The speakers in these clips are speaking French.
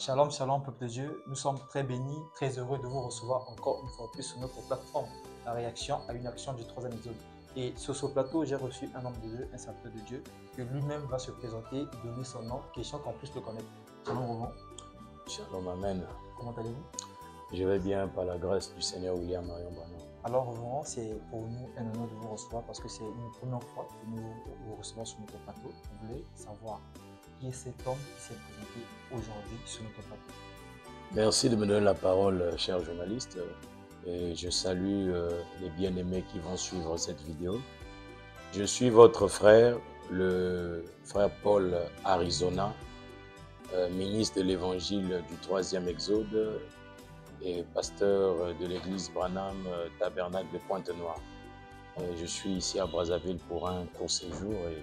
Shalom, shalom, peuple de Dieu. Nous sommes très bénis, très heureux de vous recevoir encore une fois plus sur notre plateforme, la réaction à une action du troisième exode. Et sur ce plateau, j'ai reçu un homme de Dieu, un serviteur de Dieu, que lui-même va se présenter, donner son nom, question qu'on puisse le connaître. Shalom, Roman. Shalom, amen. Comment allez-vous? Je vais bien par la grâce du Seigneur William Marion Branham. Alors, Roman, c'est pour nous un honneur de vous recevoir parce que c'est une première fois que nous vous recevons sur notre plateau. Vous voulez savoir qui est cet homme qui s'est présenté aujourd'hui sur notre plateau. Merci de me donner la parole, cher journaliste. Et je salue les bien-aimés qui vont suivre cette vidéo. Je suis votre frère, le frère Paul Arizona, ministre de l'Évangile du troisième exode et pasteur de l'église Branham Tabernacle de Pointe-Noire. Je suis ici à Brazzaville pour un court séjour et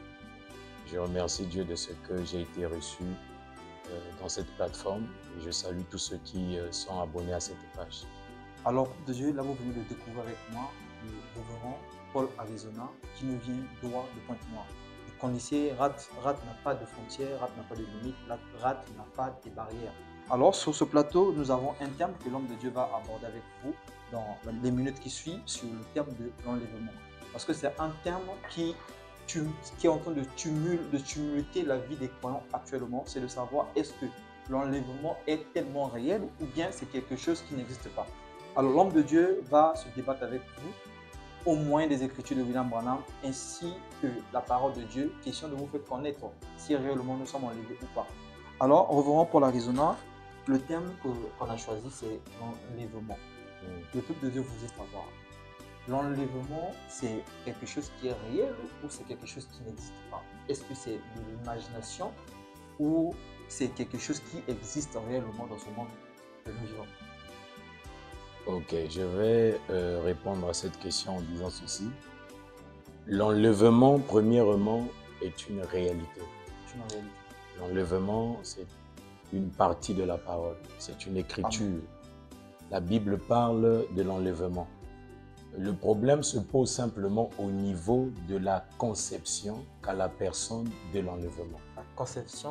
je remercie Dieu de ce que j'ai été reçu dans cette plateforme et je salue tous ceux qui sont abonnés à cette page. Alors, de Dieu, là vous venez de découvrir avec moi le révérend Paul Arizona qui nous vient droit de Pointe-Noire. Vous connaissez, Rat n'a pas de frontières, Rat n'a pas de limites, Rat n'a pas de barrières. Alors, sur ce plateau, nous avons un terme que l'homme de Dieu va aborder avec vous dans les minutes qui suivent sur le terme de l'enlèvement. Parce que c'est un terme qui est en train de tumulter la vie des croyants actuellement, c'est de savoir est-ce que l'enlèvement est tellement réel ou bien c'est quelque chose qui n'existe pas. Alors l'homme de Dieu va se débattre avec vous au moyen des écritures de William Branham ainsi que la parole de Dieu, question de vous faire connaître si réellement nous sommes enlevés ou pas. Alors revenons pour l'Arizona, le terme qu'on a choisi c'est l'enlèvement. Le peuple de Dieu vous est savoir. L'enlèvement, c'est quelque chose qui est réel ou c'est quelque chose qui n'existe pas? Est-ce que c'est de l'imagination ou c'est quelque chose qui existe réellement dans ce monde que nous vivons? Ok, je vais répondre à cette question en disant ceci. L'enlèvement, premièrement, est une réalité. C'est une réalité. L'enlèvement, c'est une partie de la parole. C'est une écriture. Amen. La Bible parle de l'enlèvement. Le problème se pose simplement au niveau de la conception qu'a la personne de l'enlèvement.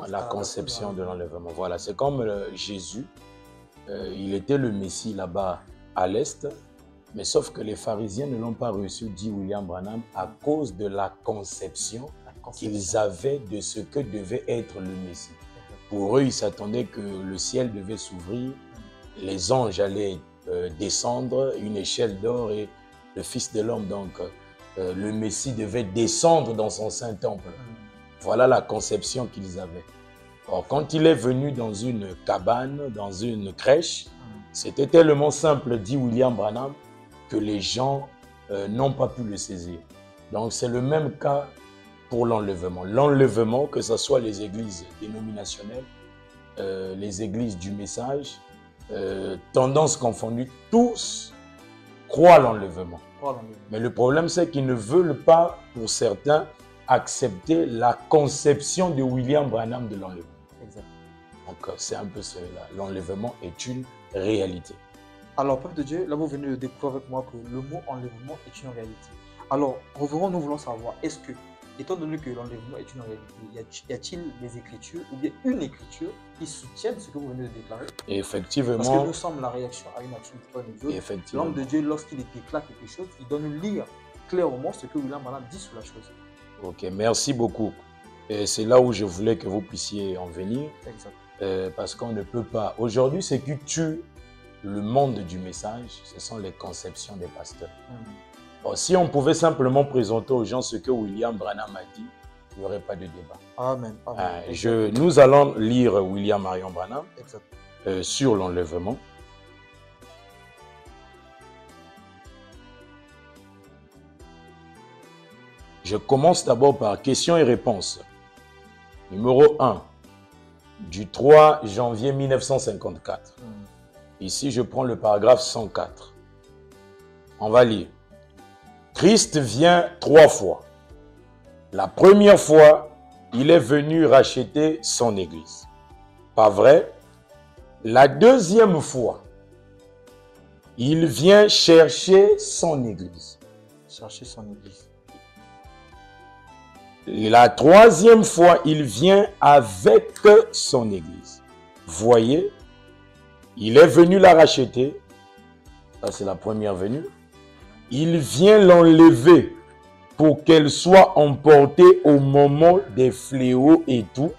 La conception de l'enlèvement. Voilà, c'est comme Jésus. Il était le Messie là-bas à l'Est, mais sauf que les pharisiens ne l'ont pas reçu, dit William Branham, à cause de la conception qu'ils avaient de ce que devait être le Messie. Pour eux, ils s'attendaient que le ciel devait s'ouvrir, les anges allaient descendre, une échelle d'or et le Fils de l'homme, donc le Messie devait descendre dans son saint temple. Voilà la conception qu'ils avaient. Or, quand il est venu dans une cabane, dans une crèche, c'était tellement simple, dit William Branham, que les gens n'ont pas pu le saisir. Donc, c'est le même cas pour l'enlèvement. L'enlèvement, que ce soit les églises dénominationnelles, les églises du message, tendances confondues, tous croient l'enlèvement. Mais le problème, c'est qu'ils ne veulent pas, pour certains, accepter la conception de William Branham de l'enlèvement. Donc, c'est un peu cela. L'enlèvement est une réalité. Alors, peuple de Dieu, là, vous venez de découvrir avec moi que le mot enlèvement est une réalité. Alors, revenons, nous voulons savoir, est-ce que, étant donné que l'enlèvement est une réalité, y a-t-il des écritures ou bien une écriture qui soutienne ce que vous venez de déclarer? Effectivement. Parce que nous sommes la réaction à une action du troisième exode. L'homme de Dieu, lorsqu'il déclare quelque chose, il doit nous lire clairement ce que William Branham dit sur la chose. Ok, merci beaucoup. Et c'est là où je voulais que vous puissiez en venir. Exact. Parce qu'on ne peut pas. Aujourd'hui, ce qui tue le monde du message, ce sont les conceptions des pasteurs. Or, si on pouvait simplement présenter aux gens ce que William Branham a dit, il n'y aurait pas de débat. Amen. Nous allons lire William Marion Branham sur l'enlèvement. Je commence d'abord par questions et réponses. Numéro 1, du 3 janvier 1954. Ici, je prends le paragraphe 104. On va lire. Christ vient 3 fois. La première fois, il est venu racheter son église. Pas vrai? La deuxième fois, il vient chercher son église. Chercher son église. La troisième fois, il vient avec son église. Voyez, Il est venu la racheter. Ça, c'est la première venue. Il vient l'enlever pour qu'elle soit emportée au moment des fléaux et tout.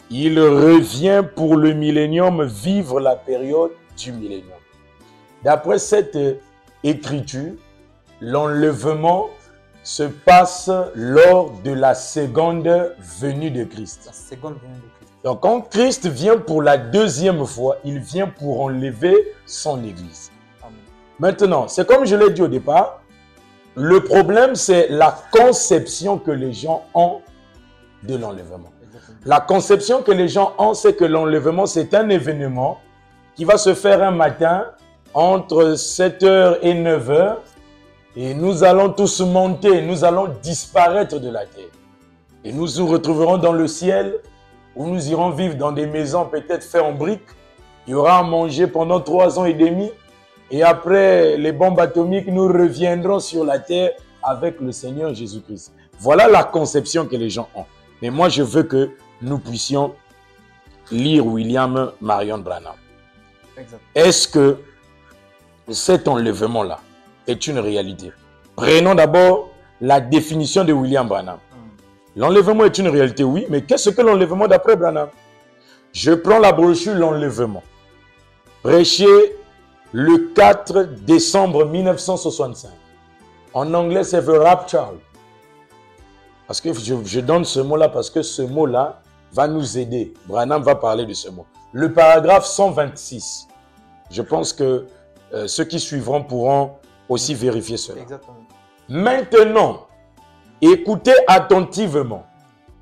Il revient pour le millénium vivre la période du millénium. D'après cette écriture, l'enlèvement se passe lors de la seconde venue de Christ. La seconde venue de Christ. Donc quand Christ vient pour la deuxième fois, il vient pour enlever son Église. Amen. Maintenant, c'est comme je l'ai dit au départ, le problème c'est la conception que les gens ont de l'enlèvement. La conception que les gens ont, c'est que l'enlèvement c'est un événement qui va se faire un matin entre 7h et 9h. Et nous allons tous monter, nous allons disparaître de la terre. Et nous nous retrouverons dans le ciel, où nous irons vivre dans des maisons peut-être faites en briques. Il y aura à manger pendant 3 ans et demi. Et après les bombes atomiques, nous reviendrons sur la terre avec le Seigneur Jésus-Christ. Voilà la conception que les gens ont. Mais moi, je veux que nous puissions lire William Marion Branham. Est-ce que cet enlèvement-là est une réalité? Prenons d'abord la définition de William Branham. L'enlèvement est une réalité, oui, mais qu'est-ce que l'enlèvement d'après Branham? Je prends la brochure L'enlèvement, prêché le 4 décembre 1965. En anglais, c'est The Rapture. Parce que je donne ce mot-là parce que ce mot-là va nous aider. Branham va parler de ce mot. Le paragraphe 126. Je pense que ceux qui suivront pourront aussi vérifier cela. Exactement. Maintenant, écoutez attentivement.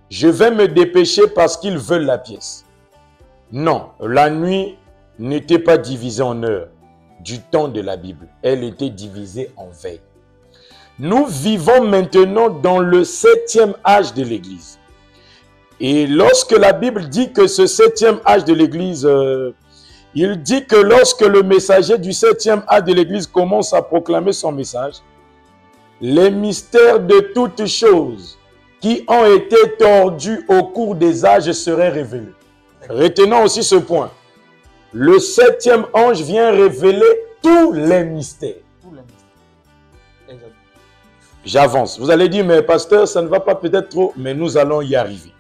Je vais me dépêcher parce qu'ils veulent la pièce. Non, la nuit n'était pas divisée en heures du temps de la Bible. Elle était divisée en veille. Nous vivons maintenant dans le 7e âge de l'Église. Et lorsque la Bible dit que ce 7e âge de l'Église, il dit que lorsque le messager du 7e âge de l'Église commence à proclamer son message, les mystères de toutes choses qui ont été tordus au cours des âges seraient révélés. Retenons aussi ce point. Le 7e ange vient révéler tous les mystères. Tous les mystères. Exactement. J'avance. Vous allez dire, mais pasteur, ça ne va pas peut-être trop, mais nous allons y arriver.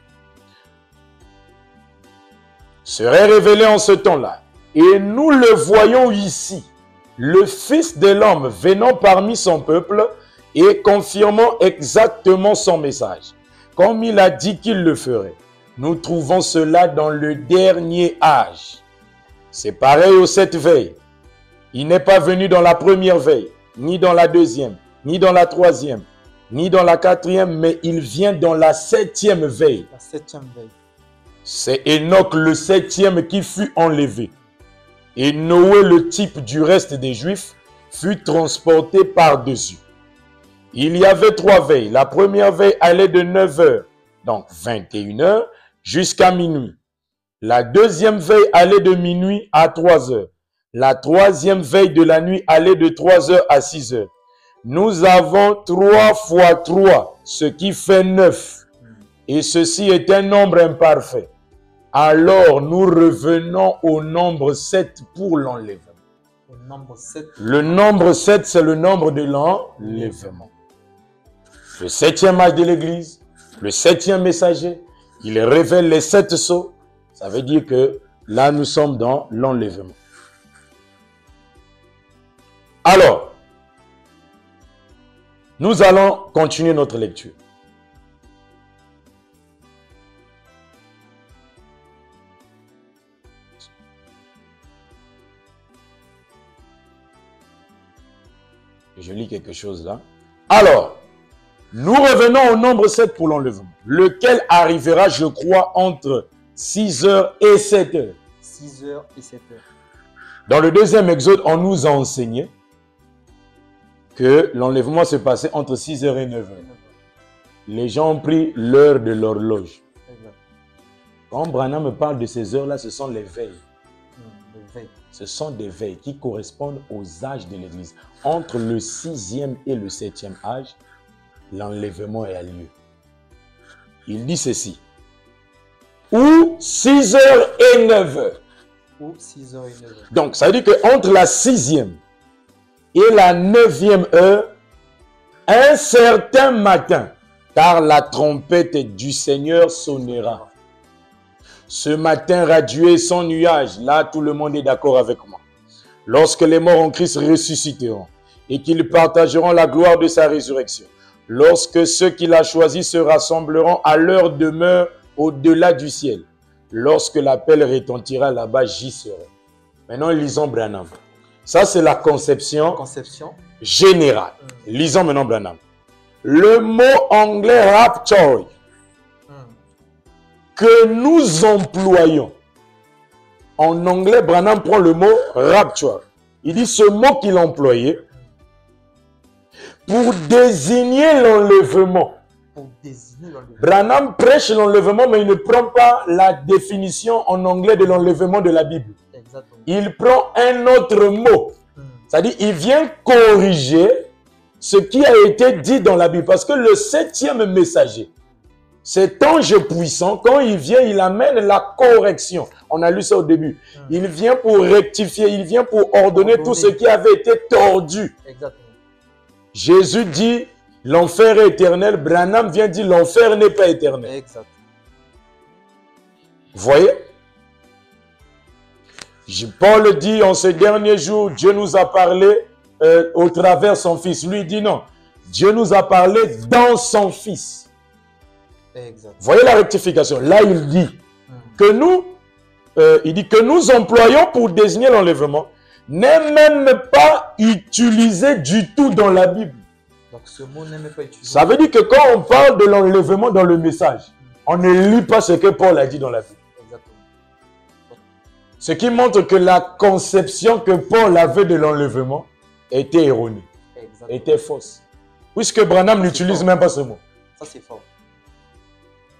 Serait révélé en ce temps-là. Et nous le voyons ici, le Fils de l'homme venant parmi son peuple et confirmant exactement son message, comme il a dit qu'il le ferait. Nous trouvons cela dans le dernier âge. C'est pareil aux 7 veilles. Il n'est pas venu dans la première veille, ni dans la deuxième, ni dans la troisième, ni dans la quatrième, mais il vient dans la 7e veille. La 7e veille. C'est Enoch le 7e qui fut enlevé. Et Noé, le type du reste des Juifs, fut transporté par-dessus. Il y avait 3 veilles. La première veille allait de 9h, donc 21h, jusqu'à minuit. La deuxième veille allait de minuit à 3h. La troisième veille de la nuit allait de 3h à 6h. Nous avons 3 fois 3, ce qui fait 9. Et ceci est un nombre imparfait. Alors nous revenons au nombre 7 pour l'enlèvement. Le nombre 7, c'est le nombre de l'enlèvement. Le 7e âge de l'Église, le 7e messager, il révèle les 7 sceaux. Ça veut dire que là, nous sommes dans l'enlèvement. Alors, nous allons continuer notre lecture. Je lis quelque chose là. Alors, nous revenons au nombre 7 pour l'enlèvement, lequel arrivera, je crois, entre 6h et 7h. 6h et 7h. Dans le deuxième exode, on nous a enseigné que l'enlèvement se passait entre 6h et 9h. Les gens ont pris l'heure de l'horloge. Quand Branham me parle de ces heures-là, ce sont les veilles. Ce sont des veilles qui correspondent aux âges de l'Église. Entre le 6e et le 7e âge, l'enlèvement a lieu. Il dit ceci. Ou 6h et 9h. Ou 6h et 9h. Donc, ça veut dire qu'entre la 6e et la 9e heure, un certain matin, car la trompette du Seigneur sonnera. Ce matin radieux et sans nuage, là tout le monde est d'accord avec moi. Lorsque les morts en Christ ressusciteront et qu'ils partageront la gloire de sa résurrection, lorsque ceux qu'il a choisis se rassembleront à leur demeure au-delà du ciel, lorsque l'appel retentira là-bas, j'y serai. Maintenant, lisons Branham. Ça, c'est la conception générale. Lisons maintenant Branham. Le mot anglais rapture que nous employons. En anglais, Branham prend le mot rapture. Il dit ce mot qu'il a employé pour désigner l'enlèvement. Branham prêche l'enlèvement, mais il ne prend pas la définition en anglais de l'enlèvement de la Bible. Exactement. Il prend un autre mot. C'est-à-dire, il vient corriger ce qui a été dit dans la Bible. Parce que le 7e messager, cet ange puissant, quand il vient, il amène la correction. On a lu ça au début. Il vient pour rectifier, il vient pour ordonner tout ce qui avait été tordu. Exactement. Jésus dit, l'enfer est éternel. Branham vient dire, l'enfer n'est pas éternel. Exactement. Vous voyez? Paul dit, en ces derniers jours, Dieu nous a parlé au travers son Fils. Lui, il dit non. Dieu nous a parlé dans son Fils. Exactement. Voyez la rectification. Là, il dit que nous, nous employons pour désigner l'enlèvement n'est même pas utilisé du tout dans la Bible. Donc, ce mot n'est même pas utilisé. Ça veut dire que quand on parle de l'enlèvement dans le message, on ne lit pas ce que Paul a dit dans la Bible. Exactement. Ce qui montre que la conception que Paul avait de l'enlèvement était erronée, était fausse. Puisque Branham n'utilise même pas ce mot. Ça, c'est fort.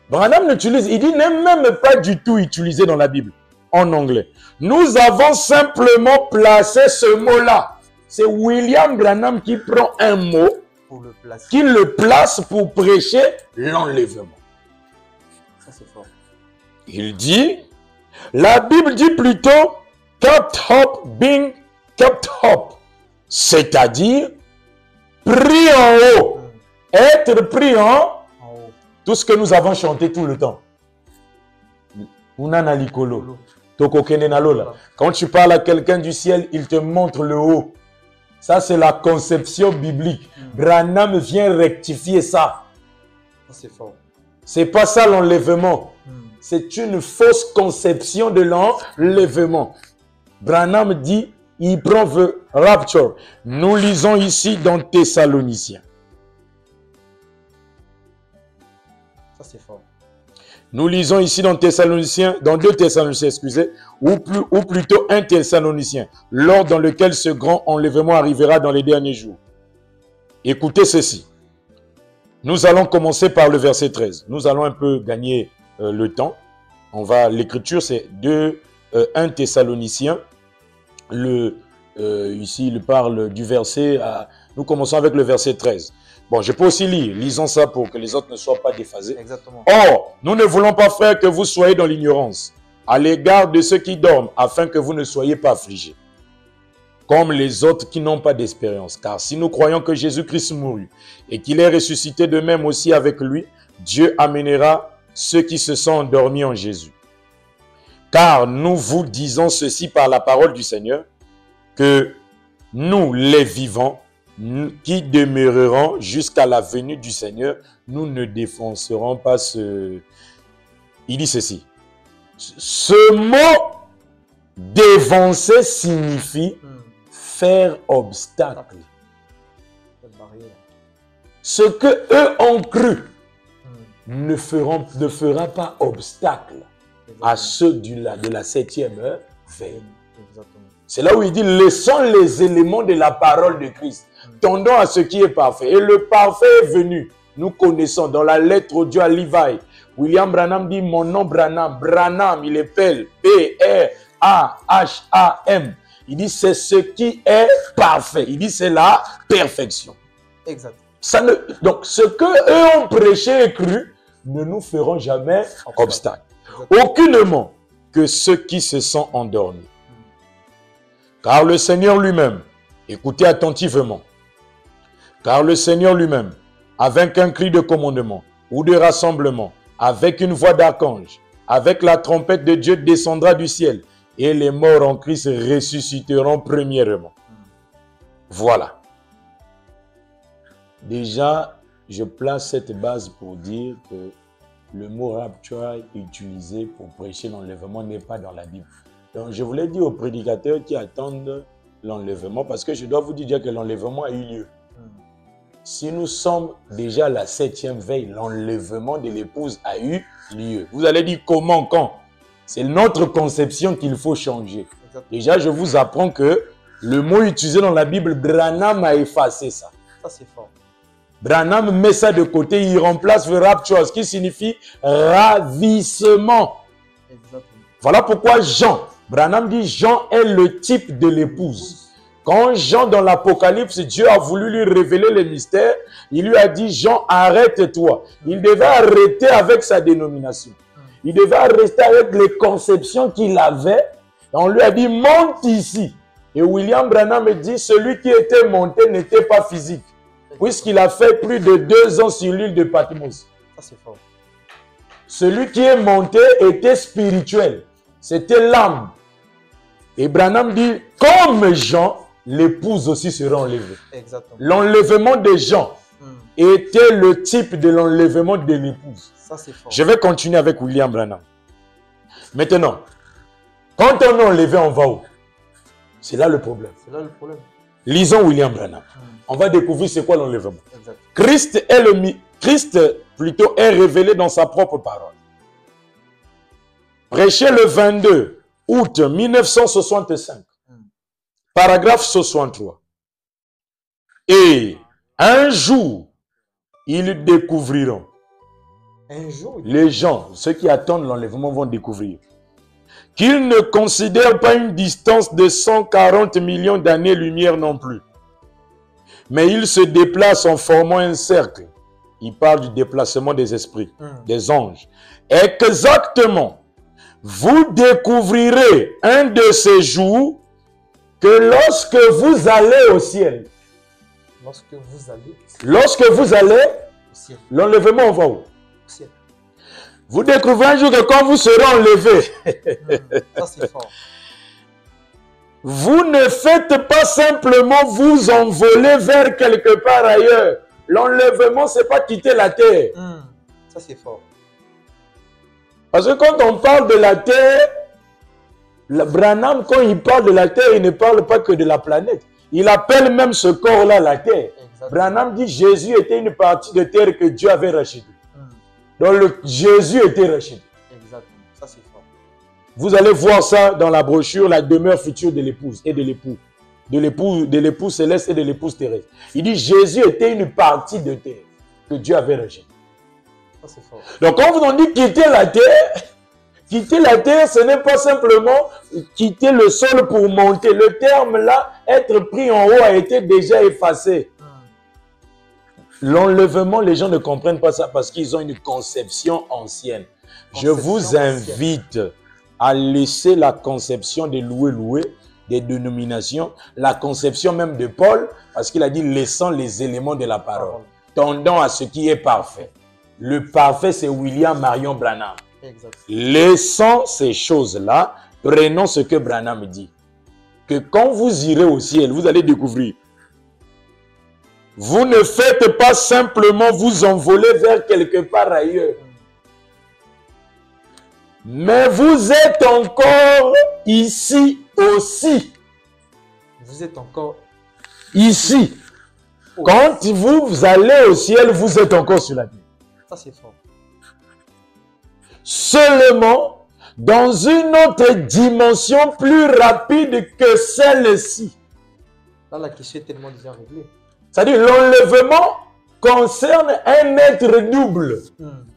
Branham n'utilise, il dit n'est même pas du tout utilisé dans la Bible, en anglais. Nous avons simplement placé ce mot-là. C'est William Branham qui prend un mot, qui le place pour prêcher l'enlèvement. Ça, c'est fort. Il dit, la Bible dit plutôt kept up, being kept up. C'est-à-dire, pris en haut. Être pris en haut. Tout ce que nous avons chanté tout le temps. Unana likolo. Quand tu parles à quelqu'un du ciel, il te montre le haut. Ça, c'est la conception biblique. Branham vient rectifier ça. C'est fort. C'est pas ça l'enlèvement. C'est une fausse conception de l'enlèvement. Branham dit, il prend le rapture. Nous lisons ici dans Thessaloniciens. Ça, c'est fort. Nous lisons ici dans Thessaloniciens, dans 2 Thessaloniciens, excusez, ou plutôt 1 Thessalonicien, lors dans lequel ce grand enlèvement arrivera dans les derniers jours. Écoutez ceci. Nous allons commencer par le verset 13. Nous allons un peu gagner le temps. L'écriture, c'est 1 Thessaloniciens. Ici, il parle du verset. Nous commençons avec le verset 13. Bon, je peux aussi lire. Lisons ça pour que les autres ne soient pas déphasés. Exactement. Or, nous ne voulons pas, frères, que vous soyez dans l'ignorance à l'égard de ceux qui dorment, afin que vous ne soyez pas affligés, comme les autres qui n'ont pas d'espérance. Car si nous croyons que Jésus-Christ mourut et qu'il est ressuscité de même aussi avec lui, Dieu amènera ceux qui se sont endormis en Jésus. Car nous vous disons ceci par la parole du Seigneur, que nous, les vivants, qui demeureront jusqu'à la venue du Seigneur, nous ne défoncerons pas ce... Il dit ceci. Ce mot défoncer signifie faire obstacle. Ce que eux ont cru ne fera pas obstacle à ceux de la 7e veille. C'est là où il dit, laissons les éléments de la parole de Christ. Tendons à ce qui est parfait. Et le parfait est venu. Nous connaissons dans la lettre au Dieu à Levi. William Branham dit, mon nom Branham. Branham, il appelle P-R-A-H-A-M. Il dit, c'est ce qui est parfait. Il dit, c'est la perfection. Exact. Donc, ce que eux ont prêché et cru, ne nous feront jamais obstacle. Aucunement. que ceux qui se sont endormis. Car le Seigneur lui-même, écoutez attentivement, car le Seigneur lui-même, avec un cri de commandement ou de rassemblement, avec une voix d'archange, avec la trompette de Dieu descendra du ciel, et les morts en Christ ressusciteront premièrement. Voilà. Déjà, je place cette base pour dire que le mot rapture utilisé pour prêcher l'enlèvement n'est pas dans la Bible. Donc, je voulais dire aux prédicateurs qui attendent l'enlèvement, parce que je dois vous dire que l'enlèvement a eu lieu. Si nous sommes déjà à la 7e veille, l'enlèvement de l'épouse a eu lieu. Vous allez dire comment, quand? C'est notre conception qu'il faut changer. Déjà, je vous apprends que le mot utilisé dans la Bible, Branham a effacé ça. Ça, c'est fort. Branham met ça de côté, il remplace le rapture, ce qui signifie ravissement. Exactement. Voilà pourquoi Jean, Branham dit Jean est le type de l'épouse. Quand Jean, dans l'Apocalypse, Dieu a voulu lui révéler les mystères, il lui a dit, Jean, arrête-toi. Il devait arrêter avec sa dénomination. Il devait arrêter avec les conceptions qu'il avait. On lui a dit, monte ici. Et William Branham dit, celui qui était monté n'était pas physique. Puisqu'il a fait plus de 2 ans sur l'île de Patmos. Ça, c'est fort. Celui qui est monté était spirituel. C'était l'âme. Et Branham dit, comme Jean, l'épouse aussi sera enlevée. Exactement. L'enlèvement de Jean était le type de l'enlèvement de l'épouse. Ça, c'est fort. Je vais continuer avec William Branham. Maintenant, quand on est enlevé, on va où? C'est là le problème. C'est là le problème. Lisons William Branham. On va découvrir c'est quoi l'enlèvement. Exact. Christ plutôt est révélé dans sa propre parole. Prêché le 22 août 1965. Paragraphe 63. Et un jour, ils découvriront. Un jour, Les gens, ceux qui attendent l'enlèvement vont découvrir qu'ils ne considèrent pas une distance de 140 millions d'années-lumière non plus. Mais ils se déplacent en formant un cercle. Il parle du déplacement des esprits, des anges. Exactement. Vous découvrirez un de ces jours que lorsque vous allez au ciel, lorsque vous allez au ciel, l'enlèvement va où? au ciel. Vous découvrez un jour que quand vous serez enlevé, Ça, c'est fort. vous ne faites pas simplement vous envoler vers quelque part ailleurs. L'enlèvement, ce n'est pas quitter la terre. Ça, c'est fort. Parce que quand on parle de la terre, Branham, quand il parle de la terre, il ne parle pas que de la planète. Il appelle même ce corps-là la terre. Exactement. Branham dit Jésus était une partie de terre que Dieu avait rachetée. Donc Jésus était racheté. Exactement. Ça, c'est fort. Vous allez voir ça dans la brochure, la demeure future de l'épouse et de l'époux. De l'épouse céleste et de l'épouse terrestre. Il dit Jésus était une partie de terre que Dieu avait rachetée. Ça, c'est fort. Donc quand vous en dites quitter la terre, ce n'est pas simplement quitter le sol pour monter. Le terme là, être pris en haut, a été déjà effacé. L'enlèvement, les gens ne comprennent pas ça parce qu'ils ont une conception ancienne. Je vous invite à laisser la conception des loués, des dénominations, la conception même de Paul, parce qu'il a dit laissant les éléments de la parole, tendant à ce qui est parfait. Le parfait, c'est William Marion Branham. Exact. Laissons ces choses-là, prenons ce que Branham dit. Que quand vous irez au ciel, vous allez découvrir. Vous ne faites pas simplement vous envoler vers quelque part ailleurs. Mais vous êtes encore ici aussi. Vous êtes encore ici. Quand vous allez au ciel, vous êtes encore sur la terre. Ça, c'est fort. Seulement dans une autre dimension plus rapide que celle-ci. Là, la question est tellement déjà réglée. C'est-à-dire l'enlèvement concerne un être double.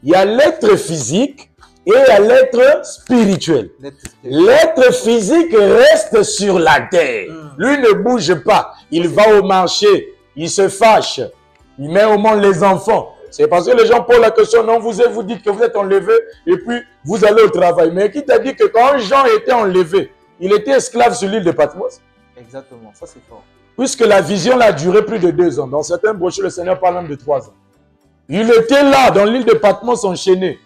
Il y a l'être physique et il y a l'être spirituel. L'être physique reste sur la terre. Lui ne bouge pas. Il va au marché, il se fâche, il met au monde les enfants. C'est parce que les gens posent la question, non, vous dites que vous êtes enlevé et puis vous allez au travail. Mais qui t'a dit que quand Jean était enlevé, il était esclave sur l'île de Patmos? Exactement, ça c'est fort. Puisque la vision a duré plus de 2 ans. Dans certains brochures, le Seigneur parle même de 3 ans. Il était là, dans l'île de Patmos, enchaîné.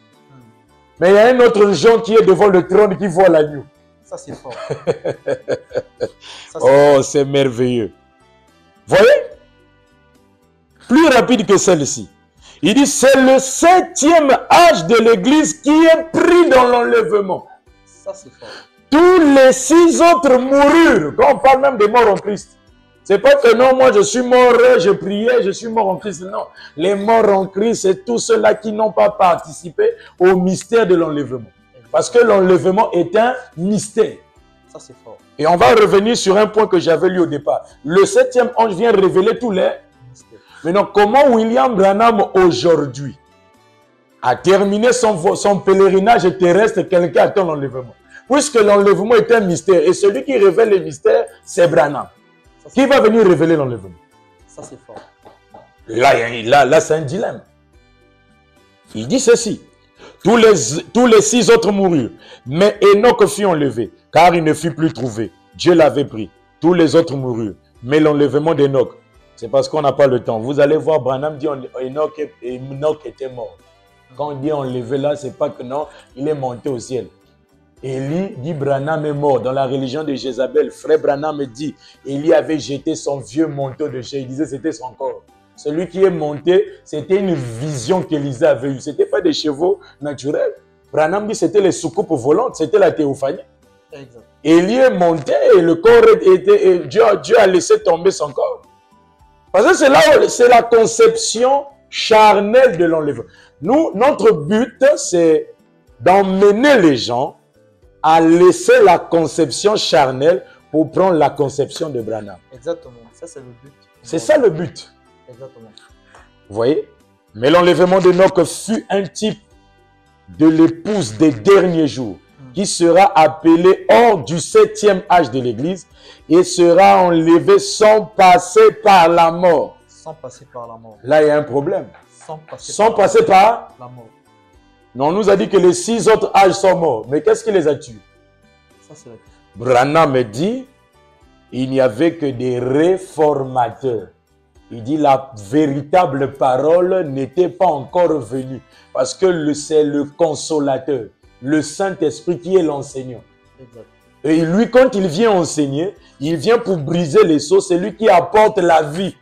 Mais il y a un autre Jean qui est devant le trône qui voit l'agneau. Ça c'est fort. Oh, c'est merveilleux. Voyez? Plus rapide que celle-ci. Il dit, c'est le 7e âge de l'Église qui est pris dans l'enlèvement. Ça c'est fort. Tous les 6 autres moururent. Quand on parle même des morts en Christ. C'est pas que non, moi je suis mort, je priais, je suis mort en Christ. Non, les morts en Christ, c'est tous ceux-là qui n'ont pas participé au mystère de l'enlèvement. Parce que l'enlèvement est un mystère. Ça c'est fort. Et on va revenir sur un point que j'avais lu au départ. Le 7e ange vient révéler tous les mystères. Maintenant, comment William Branham aujourd'hui a terminé son pèlerinage terrestre, quelqu'un attend l'enlèvement. Puisque l'enlèvement est un mystère. Et celui qui révèle les mystères, c'est Branham. Qui va venir révéler l'enlèvement? Ça c'est fort. Là c'est un dilemme. Il dit ceci. Tous les 6 autres moururent. Mais Enoch fut enlevé, car il ne fut plus trouvé. Dieu l'avait pris. Tous les autres moururent. Mais l'enlèvement d'Enoch, c'est parce qu'on n'a pas le temps. Vous allez voir, Branham dit Enoch était mort. Quand on dit enlevé là, c'est pas que non, il est monté au ciel. Élie dit Branham est mort. Dans la religion de Jézabel, frère Branham dit Élie avait jeté son vieux manteau de chair. Il disait c'était son corps. Celui qui est monté, c'était une vision qu'Élisée avait eue. Ce n'était pas des chevaux naturels. Branham dit c'était les soucoupes volantes, c'était la théophanie. Exact. Élie est monté et le corps était. Dieu a laissé tomber son corps. Parce que c'est la conception charnelle de l'enlèvement. Nous, notre but, c'est d'emmener les gens à laisser la conception charnelle pour prendre la conception de Branham. Exactement, ça c'est le but. C'est ça le but. Exactement. Vous voyez? Mais l'enlèvement d'Enoch fut un type de l'épouse des derniers jours qui sera appelée hors du 7e âge de l'Église et sera enlevée sans passer par la mort. Sans passer par la mort. Là, il y a un problème. Sans passer par la mort. Non, on nous a dit que les 6 autres âges sont morts. Mais qu'est-ce qui les a tués? Ça, c'est vrai. Branham dit, il n'y avait que des réformateurs. Il dit, la véritable parole n'était pas encore venue. Parce que c'est le consolateur, le Saint-Esprit qui est l'enseignant. Et lui, quand il vient enseigner, il vient pour briser les sceaux. C'est lui qui apporte la vie.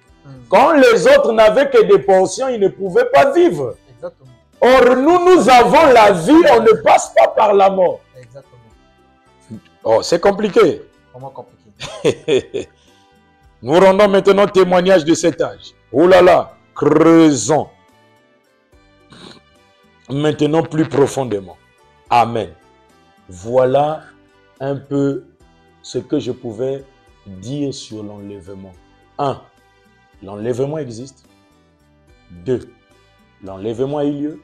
Quand les autres n'avaient que des portions, ils ne pouvaient pas vivre. Exactement. Or, nous avons la vie, on ne passe pas par la mort. Exactement. Oh, c'est compliqué. Comment compliqué? Nous rendons maintenant témoignage de cet âge. Oh là là, creusons. Maintenant plus profondément. Amen. Voilà un peu ce que je pouvais dire sur l'enlèvement. 1. L'enlèvement existe. 2. L'enlèvement a eu lieu.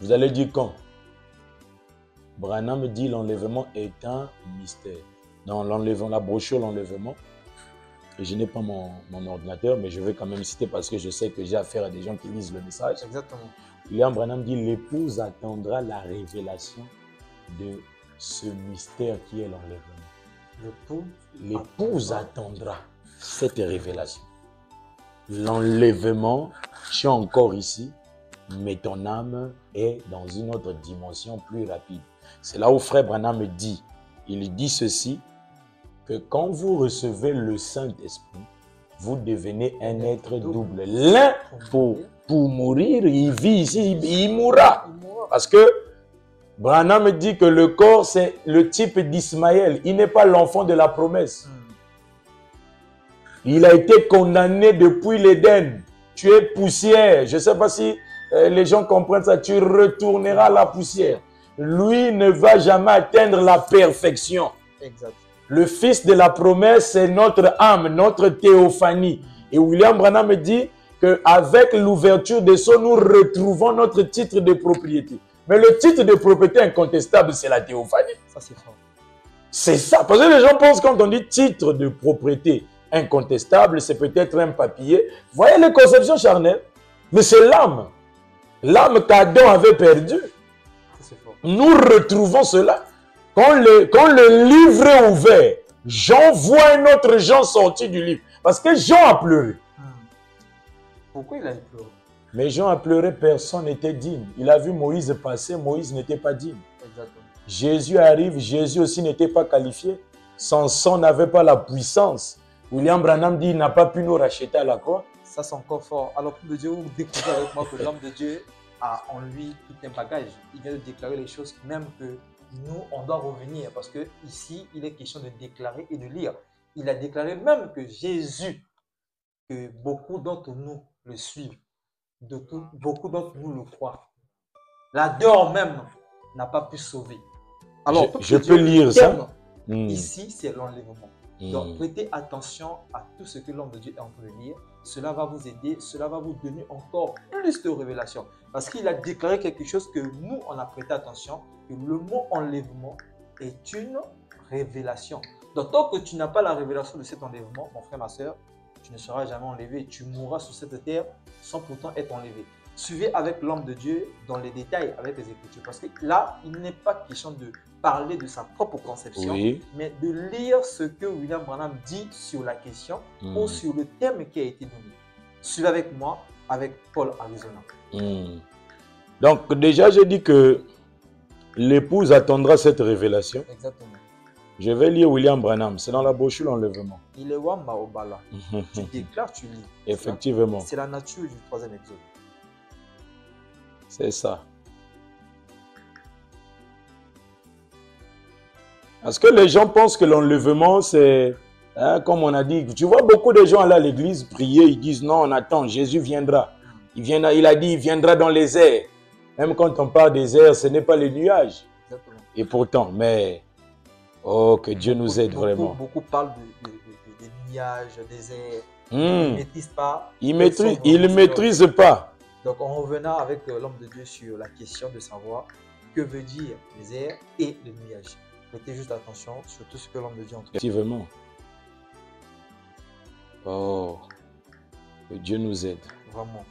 Vous allez dire quand? Branham dit l'enlèvement est un mystère. Dans l'enlèvement, la brochure l'enlèvement, et je n'ai pas mon ordinateur, mais je vais quand même citer parce que je sais que j'ai affaire à des gens qui lisent le message. Exactement. William Branham dit l'épouse attendra la révélation de ce mystère qui est l'enlèvement. L'épouse attendra cette révélation. L'enlèvement, tu es encore ici, mais ton âme est dans une autre dimension plus rapide. C'est là où frère Branham dit, il dit ceci, que quand vous recevez le Saint-Esprit, vous devenez un être double. L'un pour mourir, il vit ici, il mourra. Parce que Branham dit que le corps, c'est le type d'Ismaël. Il n'est pas l'enfant de la promesse. Il a été condamné depuis l'Éden. Tu es poussière. Je ne sais pas si les gens comprennent ça. Tu retourneras à la poussière. Lui ne va jamais atteindre la perfection. Exact. Le fils de la promesse, c'est notre âme, notre théophanie. Et William Branham dit qu'avec l'ouverture des sceaux, nous retrouvons notre titre de propriété. Mais le titre de propriété incontestable, c'est la théophanie. Ça, c'est fort. C'est ça. Parce que les gens pensent quand on dit titre de propriété incontestable, c'est peut-être un papier. Voyez les conceptions charnelles. Mais c'est l'âme. L'âme qu'Adam avait perdue. C'est fort. Nous retrouvons cela. Quand le livre est ouvert, Jean voit un autre Jean sorti du livre. Parce que Jean a pleuré. Pourquoi il a pleuré? Mais Jean a pleuré, personne n'était digne. Il a vu Moïse passer, Moïse n'était pas digne. Exactement. Jésus arrive, Jésus aussi n'était pas qualifié. Son sang n'avait pas la puissance. William Branham dit, il n'a pas pu nous racheter à la croix. Ça, c'est encore fort. Alors, pour de Dieu, vous découvrez avec moi que l'homme de Dieu a en lui tout un bagage. Il vient de déclarer les choses même que nous, on doit revenir. Parce que ici, il est question de déclarer et de lire. Il a déclaré même que Jésus, que beaucoup d'entre nous le suivent, beaucoup d'entre nous le croient. La dehors même n'a pas pu sauver. Alors, je peux lire ça. Ici, c'est l'enlèvement. Donc, prêtez attention à tout ce que l'homme de Dieu est en train de lire. Cela va vous aider, cela va vous donner encore plus de révélations. Parce qu'il a déclaré quelque chose que nous, on a prêté attention, que le mot enlèvement est une révélation. Donc, tant que tu n'as pas la révélation de cet enlèvement, mon frère, ma soeur, tu ne seras jamais enlevé. Tu mourras sur cette terre sans pourtant être enlevé. Suivez avec l'homme de Dieu dans les détails avec les Écritures. Parce que là, il n'est pas question de parler de sa propre conception, mais de lire ce que William Branham dit sur la question ou sur le thème qui a été donné. Suivez avec moi, avec Paul Arizona. Donc, déjà, j'ai dit que l'épouse attendra cette révélation. Exactement. Je vais lire William Branham. C'est dans la brochure L'Enlèvement. Il est Wamba Obala. Tu déclares, tu lis. Effectivement. C'est la nature du troisième exode. C'est ça. Parce que les gens pensent que l'enlèvement, c'est, hein, comme on a dit, tu vois beaucoup de gens aller à l'église prier, ils disent non, on attend, Jésus viendra. Il a dit, il viendra dans les airs. Même quand on parle des airs, ce n'est pas les nuages. Exactement. Et pourtant, mais, oh, que Dieu nous aide vraiment. Beaucoup parlent des nuages, des airs. Ils ne maîtrisent pas. Ils ne maîtrisent pas. Donc, en revenant avec l'homme de Dieu sur la question de savoir que veut dire les airs et les nuages. Prêtez juste attention sur tout ce que l'homme de Dieu entend. Effectivement. Oh, que Dieu nous aide. Vraiment.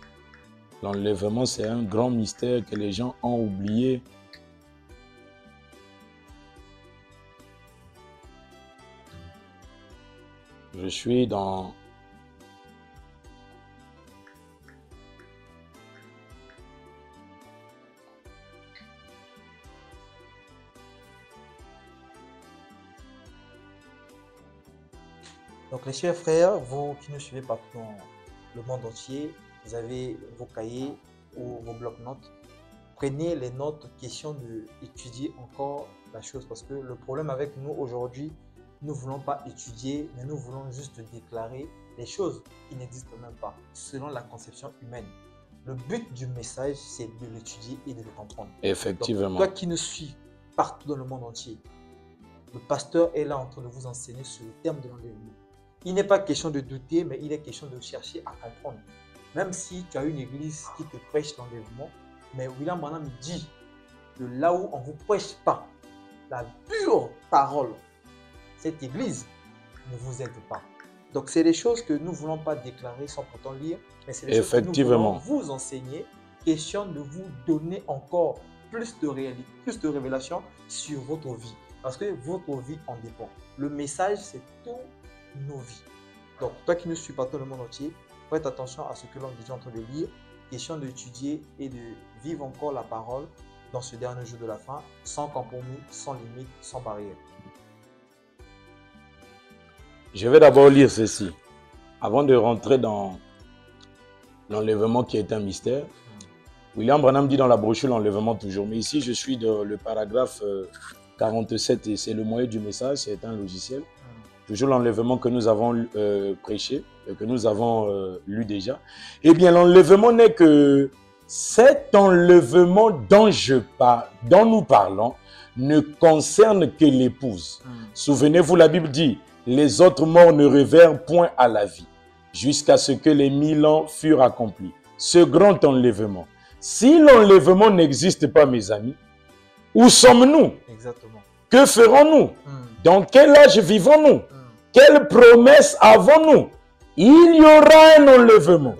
L'enlèvement, c'est un grand mystère que les gens ont oublié. Je suis dans... Donc, les chers frères, vous qui nous suivez partout dans le monde entier, vous avez vos cahiers ou vos blocs-notes. Prenez les notes, question d'étudier encore la chose. Parce que le problème avec nous aujourd'hui, nous ne voulons pas étudier, mais nous voulons juste déclarer les choses qui n'existent même pas, selon la conception humaine. Le but du message, c'est de l'étudier et de le comprendre. Effectivement. Donc, toi qui nous suis partout dans le monde entier, le pasteur est là en train de vous enseigner sur le terme de l'enlèvement. Il n'est pas question de douter, mais il est question de chercher à comprendre. Même si tu as une église qui te prêche l'enlèvement, mais William Branham dit que là où on ne vous prêche pas la pure parole, cette église ne vous aide pas. Donc, c'est des choses que nous ne voulons pas déclarer sans pourtant lire, mais c'est des choses que nous voulons vous enseigner, question de vous donner encore plus de réalité, plus de révélations sur votre vie. Parce que votre vie en dépend. Le message, c'est tout nos vies. Donc, toi qui nous suis partout dans le monde entier, prête attention à ce que l'on est en train de lire, question d'étudier et de vivre encore la parole dans ce dernier jour de la fin, sans compromis, sans limite, sans barrière. Je vais d'abord lire ceci, avant de rentrer dans l'enlèvement qui est un mystère. William Branham dit dans la brochure L'Enlèvement toujours, mais ici je suis dans le paragraphe 47 et c'est le moyen du message, c'est un logiciel. Toujours l'enlèvement que nous avons prêché, que nous avons lu déjà. Eh bien, l'enlèvement n'est que cet enlèvement dont nous parlons ne concerne que l'épouse. Souvenez-vous, la Bible dit, les autres morts ne revinrent point à la vie, jusqu'à ce que les 1000 ans furent accomplis. Ce grand enlèvement. Si l'enlèvement n'existe pas, mes amis, où sommes-nous? Exactement. Que ferons-nous? Dans quel âge vivons-nous? Quelle promesse avons-nous? Il y aura un enlèvement.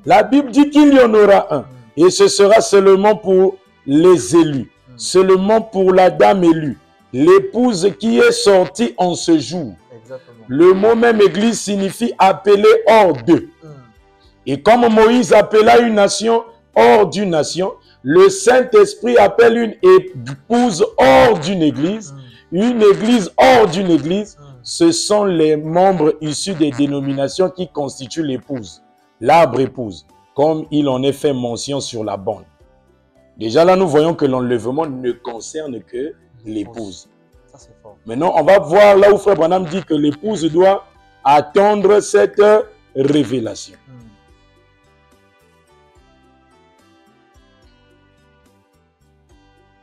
La Bible dit qu'il y en aura un. Et ce sera seulement pour les élus. Seulement pour la dame élue. L'épouse qui est sortie en ce jour. Exactement. Le mot même église signifie appeler hors d'eux. Et comme Moïse appela une nation hors d'une nation, le Saint-Esprit appelle une épouse hors d'une église, une église hors d'une église. Ce sont les membres issus des dénominations qui constituent l'épouse, l'arbre épouse, comme il en est fait mention sur la bande. Déjà là, nous voyons que l'enlèvement ne concerne que l'épouse. Ça, c'est fort. Maintenant, on va voir là où Frère Branham dit que l'épouse doit attendre cette révélation.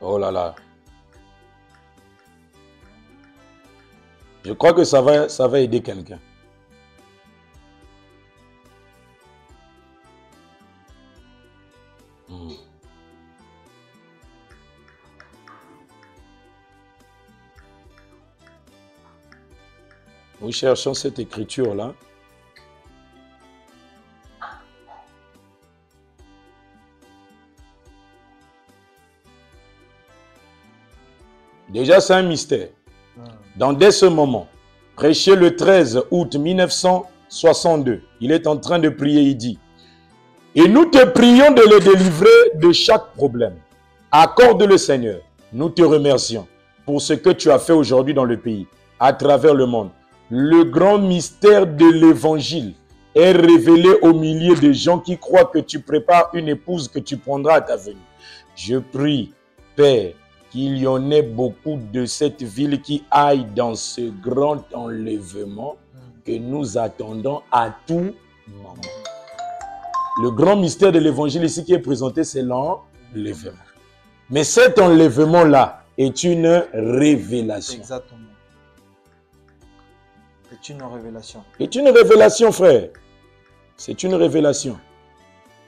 Oh là là. Je crois que ça va aider quelqu'un. Nous cherchons cette écriture-là. Déjà, c'est un mystère. Dès ce moment, prêché le 13 août 1962, il est en train de prier, il dit, « Et nous te prions de le délivrer de chaque problème. Accorde-le, Seigneur. Nous te remercions pour ce que tu as fait aujourd'hui dans le pays, à travers le monde. Le grand mystère de l'évangile est révélé au milieu des gens qui croient que tu prépares une épouse que tu prendras à ta venue. Je prie, Père, qu'il y en ait beaucoup de cette ville qui aille dans ce grand enlèvement que nous attendons à tout moment. » Le grand mystère de l'évangile ici qui est présenté, c'est l'enlèvement. Mais cet enlèvement-là est une révélation. Exactement. C'est une révélation. C'est une révélation, frère. C'est une révélation.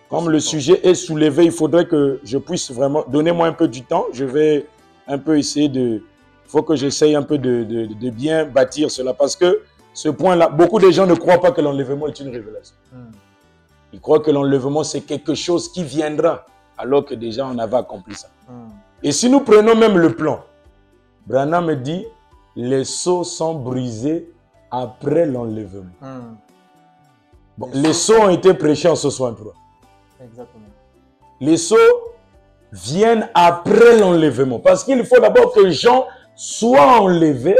Comme le sujet est soulevé, il faudrait que je puisse vraiment... Donnez-moi un peu du temps. Je vais un peu essayer de... Il faut que j'essaye un peu de bien bâtir cela. Parce que ce point-là, beaucoup de gens ne croient pas que l'enlèvement est une révélation. Ils croient que l'enlèvement, c'est quelque chose qui viendra. Alors que déjà, on avait accompli ça. Et si nous prenons même le plan, Branham me dit, les sceaux sont brisés après l'enlèvement. Bon, les sceaux ont été prêchés en 63. Exactement. Les sceaux viennent après l'enlèvement. Parce qu'il faut d'abord que Jean soit enlevé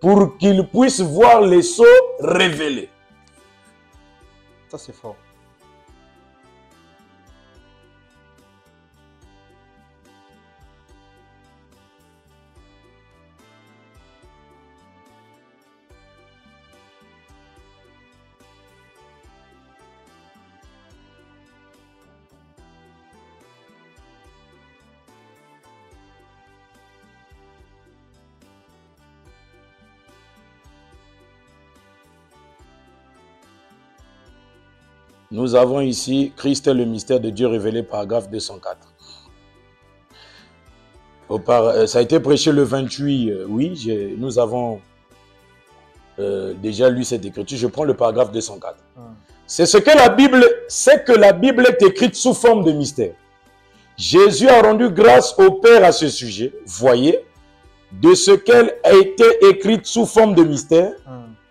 pour qu'il puisse voir les sceaux révélés. Ça, c'est fort. Nous avons ici Christ est le mystère de Dieu révélé, paragraphe 204. Ça a été prêché le 28, oui, nous avons déjà lu cette écriture. Je prends le paragraphe 204. C'est ce que la Bible, c'est que la Bible est écrite sous forme de mystère. Jésus a rendu grâce au Père à ce sujet, voyez, de ce qu'elle a été écrite sous forme de mystère,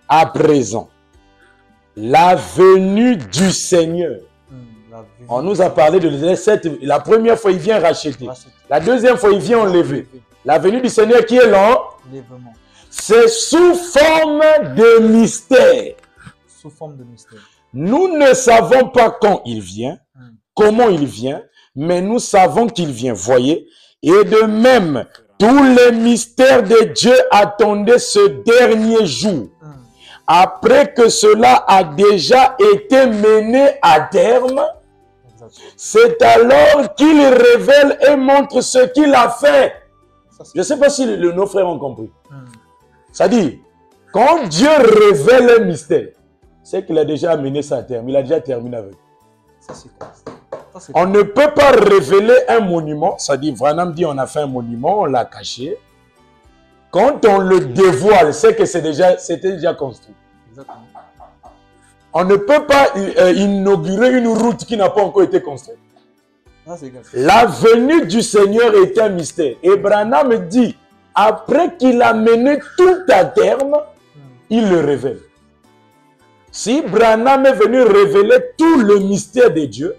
à présent. La venue du Seigneur. On nous a parlé de la première fois, il vient racheter. La deuxième fois, il vient enlever. La venue du Seigneur qui est l'enlèvement. C'est sous forme de mystère. Sous forme de mystère. Nous ne savons pas quand il vient, comment il vient, mais nous savons qu'il vient. Voyez. Et de même, tous les mystères de Dieu attendaient ce dernier jour. Après que cela a déjà été mené à terme, c'est alors qu'il révèle et montre ce qu'il a fait. Je ne sais pas si nos frères ont compris. C'est-à-dire, quand Dieu révèle un mystère, c'est qu'il a déjà mené ça à terme. Il a déjà terminé avec. Ça, c'est quoi? On ne peut pas révéler un monument. C'est-à-dire, Branham dit on a fait un monument, on l'a caché. Quand on le dévoile, c'est que c'était déjà construit. Exactement. On ne peut pas inaugurer une route qui n'a pas encore été construite. La venue du Seigneur est un mystère. Et Branham dit, après qu'il a mené tout à terme, il le révèle. Si Branham est venu révéler tout le mystère de Dieu,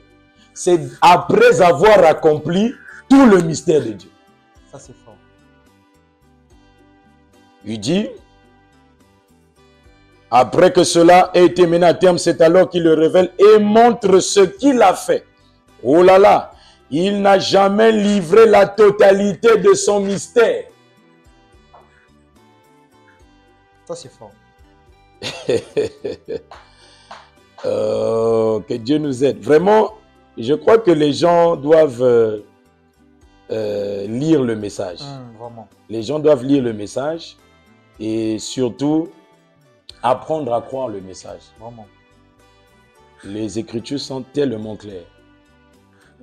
c'est après avoir accompli tout le mystère de Dieu. Ça, c'est fort. Il dit, après que cela ait été mené à terme, c'est alors qu'il le révèle et montre ce qu'il a fait. Oh là là, il n'a jamais livré la totalité de son mystère. Ça, c'est fort. Que Dieu nous aide. Vraiment, je crois que les gens doivent lire le message. Vraiment. Les gens doivent lire le message et surtout apprendre à croire le message. Vraiment. Les Écritures sont tellement claires.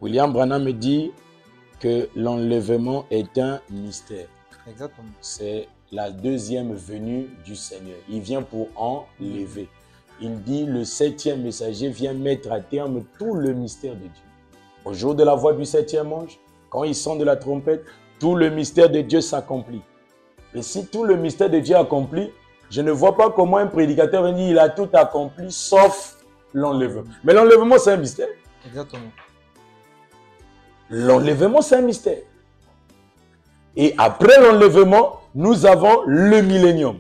William Branham me dit que l'enlèvement est un mystère. Exactement. C'est la deuxième venue du Seigneur. Il vient pour enlever. Il dit le 7e messager vient mettre à terme tout le mystère de Dieu. Au jour de la voix du 7e ange, quand il sonne de la trompette, tout le mystère de Dieu s'accomplit. Et si tout le mystère de Dieu est accompli, je ne vois pas comment un prédicateur va dire il a tout accompli sauf l'enlèvement. Mais l'enlèvement, c'est un mystère. Exactement. L'enlèvement, c'est un mystère. Et après l'enlèvement, nous avons le millénium.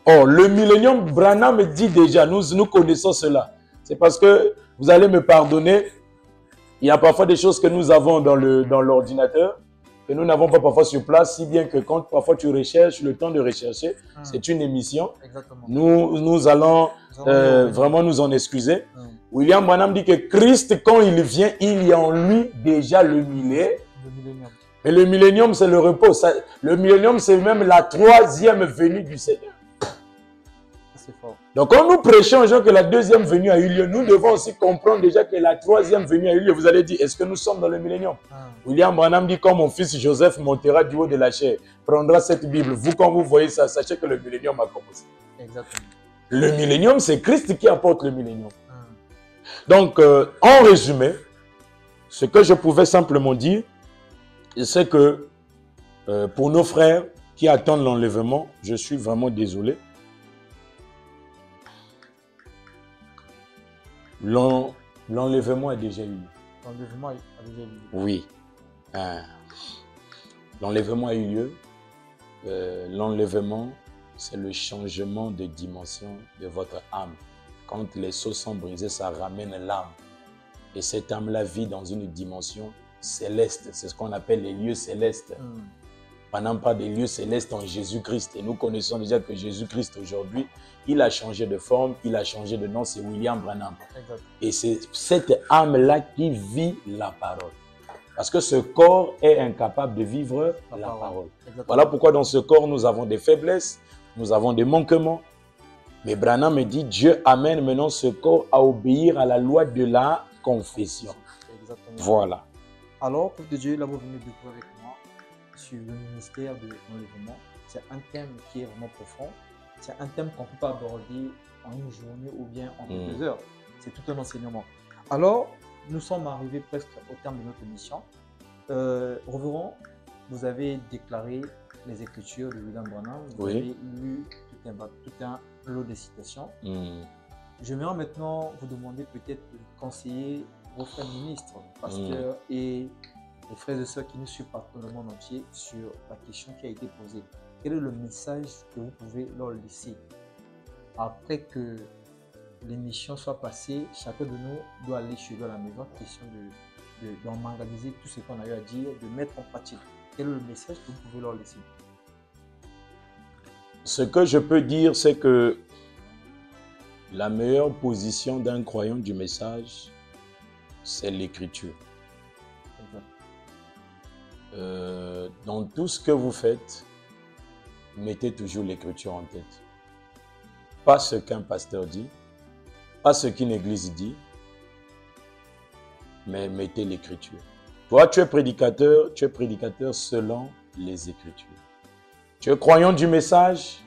Or, le millénium, Branham dit déjà, nous connaissons cela. C'est parce que, vous allez me pardonner, il y a parfois des choses que nous avons dans l'ordinateur, que nous n'avons pas parfois sur place, si bien que quand parfois tu recherches, le temps de rechercher, c'est une émission. Exactement. Nous allons vraiment nous en excuser. William Branham dit que Christ, quand il vient, il y a en lui déjà le millénium. Et le millénium, c'est le repos. Le millénium, c'est même la troisième venue du Seigneur. C'est fort. Donc, quand nous prêchons aux gens que la deuxième venue a eu lieu, nous devons aussi comprendre déjà que la troisième venue a eu lieu. Vous allez dire, est-ce que nous sommes dans le millénium? William Branham dit, quand mon fils Joseph montera du haut de la chair, prendra cette Bible. Vous, quand vous voyez ça, sachez que le millénium a commencé. Exactement. Le millénium, c'est Christ qui apporte le millénium. Donc, en résumé, ce que je pouvais simplement dire, c'est que pour nos frères qui attendent l'enlèvement, je suis vraiment désolé. L'enlèvement a déjà eu lieu. L'enlèvement a déjà eu lieu. Oui. L'enlèvement a eu lieu. L'enlèvement, c'est le changement de dimension de votre âme. Quand les seaux sont brisés, ça ramène l'âme. Et cette âme-là vit dans une dimension céleste. C'est ce qu'on appelle les lieux célestes. Pendant pas des lieux célestes en Jésus-Christ. Et nous connaissons déjà que Jésus-Christ aujourd'hui, il a changé de forme, il a changé de nom, c'est William Branham. Exact. Et c'est cette âme-là qui vit la parole. Parce que ce corps est incapable de vivre la parole. Exactement. Voilà pourquoi dans ce corps, nous avons des faiblesses, nous avons des manquements. Mais Branham me dit, Dieu amène maintenant ce corps à obéir à la loi de la confession. Exactement. Voilà. Alors, pour que Dieu, là, vous venez de découvrir avec moi sur le ministère de l'enlèvement. C'est un thème qui est vraiment profond. C'est un thème qu'on ne peut pas aborder en une journée ou bien en quelques heures. C'est tout un enseignement. Alors, nous sommes arrivés presque au terme de notre émission. Révérend, vous avez déclaré les Écritures de William Branham. Vous avez lu tout un lot de citations. J'aimerais maintenant vous demander peut-être de conseiller vos frères ministres, pasteurs et les frères et sœurs qui nous suivent partout dans le monde entier sur la question qui a été posée. Quel est le message que vous pouvez leur laisser après que l'émission soit passée? Chacun de nous doit aller chez lui à la maison, question d'emmagasiner tout ce qu'on a eu à dire, de mettre en pratique. Quel est le message que vous pouvez leur laisser? Ce que je peux dire, c'est que la meilleure position d'un croyant du message, c'est l'écriture. Dans tout ce que vous faites, mettez toujours l'écriture en tête. Pas ce qu'un pasteur dit, pas ce qu'une église dit, mais mettez l'écriture. Toi, tu es prédicateur selon les Écritures. Tu es croyant du message,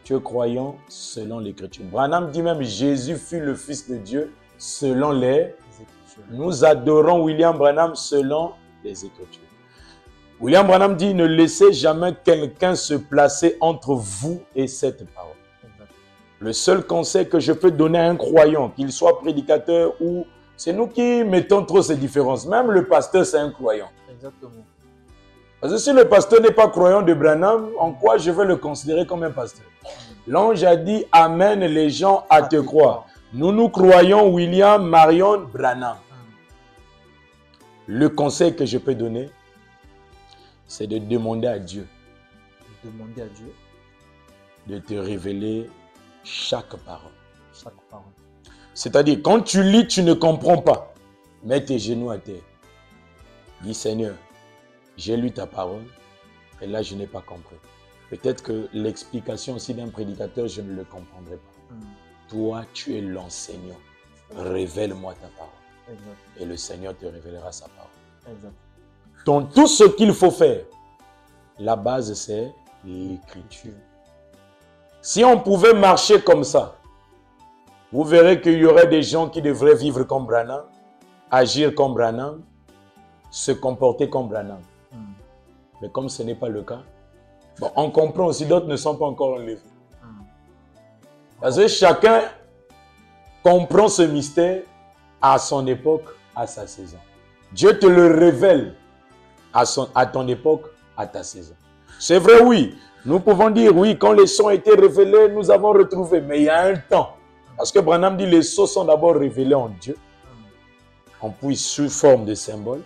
Tu es croyant selon l'Écriture. Branham dit même Jésus fut le Fils de Dieu selon les Écritures. Nous adorons William Branham selon les Écritures. William Branham dit ne laissez jamais quelqu'un se placer entre vous et cette parole. Le seul conseil que je peux donner à un croyant, qu'il soit prédicateur ou... C'est nous qui mettons trop ces différences. Même le pasteur, c'est un croyant. Exactement. Parce que si le pasteur n'est pas croyant de Branham, en quoi je vais le considérer comme un pasteur? L'ange a dit « Amène les gens à te croire ». Nous croyons William Marion Branham. Le conseil que je peux donner, c'est de demander à Dieu. Demander à Dieu. De te révéler chaque parole. Chaque parole. C'est-à-dire, quand tu lis, tu ne comprends pas. Mets tes genoux à terre. Dis Seigneur, j'ai lu ta parole et là, je n'ai pas compris. Peut-être que l'explication aussi d'un prédicateur, je ne le comprendrai pas. Toi, tu es l'enseignant. Révèle-moi ta parole. Exact. Et le Seigneur te révélera sa parole. Exact. Donc, tout ce qu'il faut faire, la base, c'est l'Écriture. Si on pouvait marcher comme ça, vous verrez qu'il y aurait des gens qui devraient vivre comme Branham, agir comme Branham, se comporter comme Branham. Mais comme ce n'est pas le cas, bon, on comprend aussi, d'autres ne sont pas encore enlevés. Parce que chacun comprend ce mystère à son époque, à sa saison. Dieu te le révèle à ton époque, à ta saison. C'est vrai, oui. Nous pouvons dire, oui, quand les sons étaient révélés, nous avons retrouvé. Mais il y a un temps. Parce que Branham dit, les sons sont d'abord révélés en Dieu. On puise sous forme de symboles.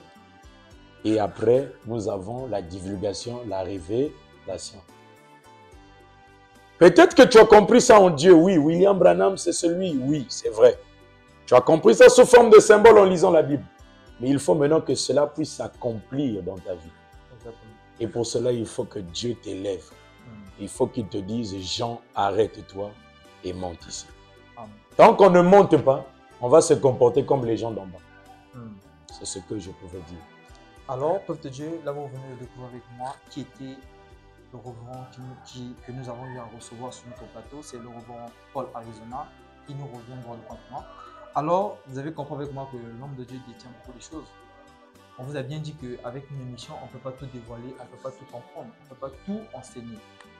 Et après, nous avons la divulgation, la révélation. Peut-être que tu as compris ça en Dieu. Oui, William Branham, c'est celui. Oui, c'est vrai. Tu as compris ça sous forme de symbole en lisant la Bible. Mais il faut maintenant que cela puisse s'accomplir dans ta vie. Exactement. Et pour cela, il faut que Dieu t'élève. Il faut qu'il te dise, Jean, arrête-toi et monte ici. Tant qu'on ne monte pas, on va se comporter comme les gens d'en bas. C'est ce que je pouvais dire. Alors, peuple de Dieu, là vous venez de découvrir avec moi qui était le reverend que nous avons eu à recevoir sur notre plateau. C'est le reverend Paul Arizona qui nous revient droit de maintenant. Alors, vous avez compris avec moi que l'homme de Dieu détient beaucoup de choses. On vous a bien dit qu'avec une émission, on ne peut pas tout dévoiler, on ne peut pas tout comprendre, on ne peut pas tout enseigner.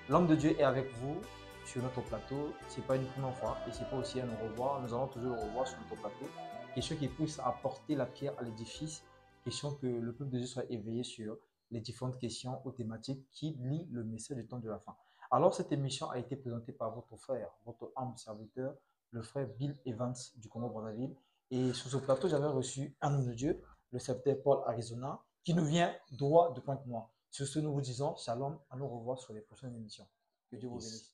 L'homme de Dieu est avec vous sur notre plateau. Ce n'est pas une première fois et ce n'est pas aussi à nous revoir. Nous allons toujours le revoir sur notre plateau. Question qui puisse apporter la pierre à l'édifice. Question que le peuple de Dieu soit éveillé sur les différentes questions ou thématiques qui lient le message du temps de la fin. Alors, cette émission a été présentée par votre frère, votre humble serviteur, le frère Bill Evans du Congo-Brazzaville. Et sur ce plateau, j'avais reçu un homme de Dieu, le serviteur Paul Arizona, qui nous vient droit de Pointe-Noire. Sur ce, nous vous disons shalom, à nous revoir sur les prochaines émissions. Que Dieu vous bénisse.